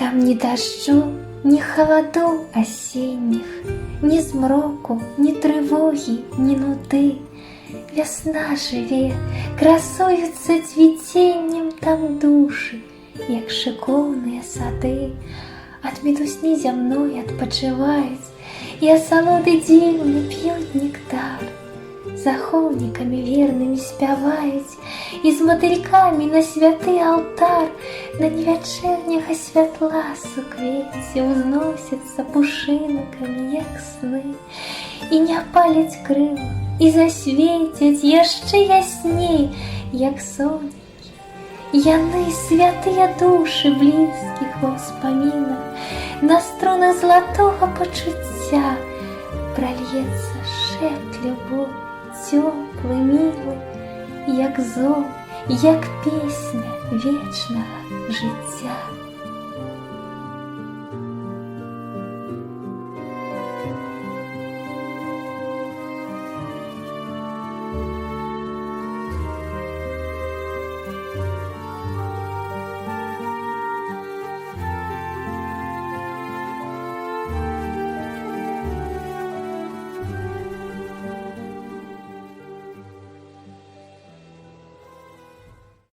Там ні дажджу, ні холоду осенних, ні змроку, ні тривоги, ні нуды. Весна живе, красуються цвітінням там душі, як шиковні сади. От медусні зямної відпочивають, і асолоди дивні п'ють нектар. З аховниками вірними спявають, і з мотыльками на святий алтар на невечернього святла суквеці узносяться пушинками, як сни, і не опалять крила, і засвітять яще ясней, як сонечки. Яны святые душі близьких воспоминах, на струнах золотого почуття прольється шепт любові, теплий, милий, як зов, як пісня вічного життя.